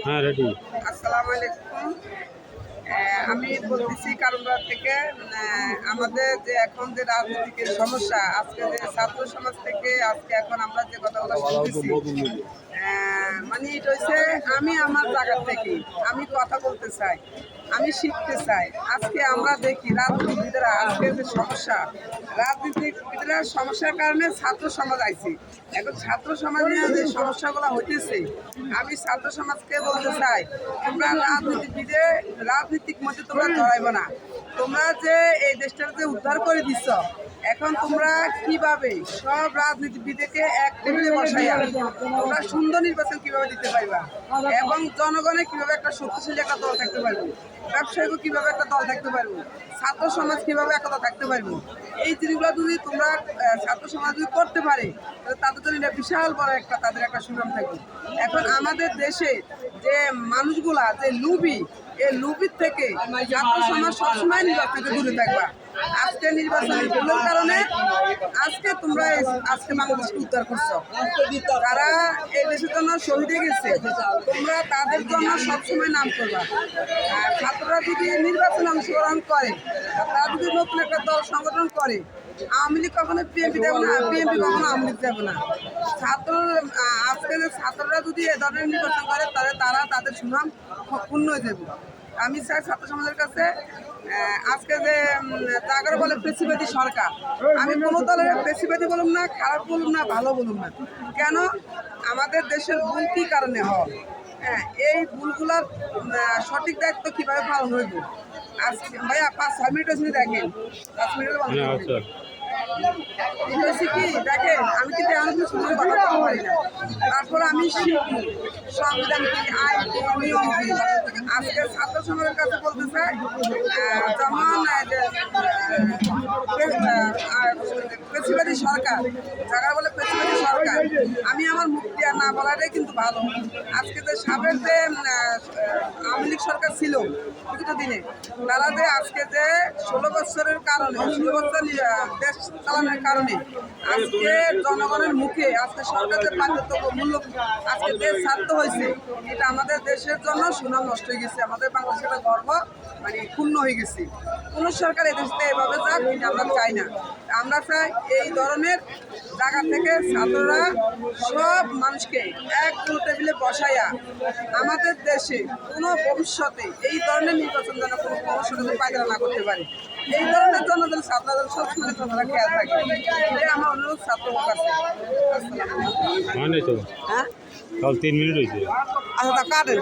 হ্যাঁ রেডি। আসসালামু আলাইকুম। আমি বলতেছি কারণবাদ থেকে। আমাদের যে এখন যে রাজনীতির সমস্যা, আজকে যে ছাত্র সমাজ থেকে আজকে এখন আমরা যে কথাগুলো শুনতেছি, মানে এটা হচ্ছে আমি আমার জায়গা থেকে আমি কথা বলতে চাই, আমি শিখতে চাই। আজকে আমরা দেখি রাজনীতিবিদরা আজকে যে সমস্যা, রাজনীতিবিদরা সমস্যার কারণে ছাত্র সমাজ আইছে। এখন ছাত্র সমাজ নিয়ে যে সমস্যাগুলো হইতেছে, আমি ছাত্র সমাজকে বলতে চাই, তোমরা রাজনীতিক মধ্যে তোমরা জড়াইবে না। তোমরা যে এই দেশটার যে উদ্ধার করে দিচ্ছ, এখন তোমরা কিভাবে সব রাজনীতিবিদকে এক টেবিলে বসাইয়া তোমরা সুন্দর নির্বাচন কিভাবে দিতে পারবা, এবং জনগণের কিভাবে একটা শক্তিশালী একটা দল থাকতে পারবো, ব্যবসায়ীকে কিভাবে একটা দল থাকতে পারবো, ছাত্র সমাজ কিভাবে একতা থাকতে পারবো, এই জিনিসগুলো যদি তোমরা ছাত্র সমাজ যদি করতে পারে, তাহলে তাদের জন্য এটা বিশাল বড় একটা তাদের একটা সুনাম থাকবে। এখন আমাদের দেশে যে মানুষগুলা যে লুবি, এই লুবির থেকে ছাত্র সমাজ সবসময় নির্বাচন থেকে দূরে থাকবা। আজকে নির্বাচনের ভুলের কারণে আজকে তোমরা আজকে বাংলাদেশকে উদ্ধার করছো। তারা এই দেশের জন্য শহীদ হয়ে গেছে, তোমরা তাদের জন্য সবসময় নাম করবা। ছাত্ররা যদি নির্বাচনে অংশগ্রহণ করে, তারা যদি নতুন একটা দল সংগঠন করে, আওয়ামী লীগ কখনো বিএনপি দেবে না, বিএনপি কখনো আওয়ামী লীগ দেবে না। আজকে যে ছাত্ররা যদি এ ধরনের নির্বাচন করে, তাহলে তারা তাদের সুনাম পূর্ণ হয়ে যাবে। আমি চাই ছাত্র সমাজের কাছে, আজকে যে জাগর বলে পেশিবাদী সরকার, আমি কোনো দলের পেশিবাদী বলুন না, খারাপ বলুন না, ভালো বলুন না, কেন আমাদের দেশের ভুল কী কারণে হয়, এই ভুলগুলোর সঠিক দায়িত্ব কীভাবে পালন হইব। আজকে ভাইয়া 5-6 মিনিট হয়েছে, দেখেন 5 মিনিট বন্ধ কি দেখেন, আমি কিন্তু এমন কিছু সুন্দর কথা বলতে পারি না। তারপরে আমি শিখব সংবিধান কি, আইন কি, নিয়ম কি। আজকে ছাত্র সমাজের কাছে বলতে চাই, যেমন পেশিবাদী সরকার, যারা বলে পেশিবাদী সরকার, আমি আমার মুক্তি আর না বলাটাই কিন্তু ভালো। আজকে যে সাবেক যে আওয়ামী লীগ সরকার ছিল বিগত দিনে, তারা যে আজকে যে 16 বছরের কারণে 16 বছর দেশ চালানোর কারণে আজকে জনগণের মুখে আজকে সরকার যে বাধ্যতা মূল্য আজকে দেশ ছাড়তে হয়েছে, এটা আমাদের দেশের জন্য সুনাম নষ্ট হয়ে গেছে। আমাদের বাংলাদেশের একটা গর্ব মানে ক্ষুণ্ণ হয়ে গেছে। কোনো সরকার এদেশে এভাবে যাক এটা আমরা চাই না। আমরা চাই এই ধরনের জায়গা থেকে ছাত্ররা সব মানুষকে এক টেবিলে বসাইয়া আমাদের দেশে কোনো ভবিষ্যতে এই ধরনের নির্বাচন যেন কোনো ভবিষ্যতে পায়দারা না করতে পারে, এই ধরনের জন্য যেন ছাত্রদের সবসময় তারা খেয়াল থাকে, এটাই আমার অনুরোধ ছাত্রদের কাছে। হ্যাঁ 3 মিনিট হয়েছে। আচ্ছা, কাটেন।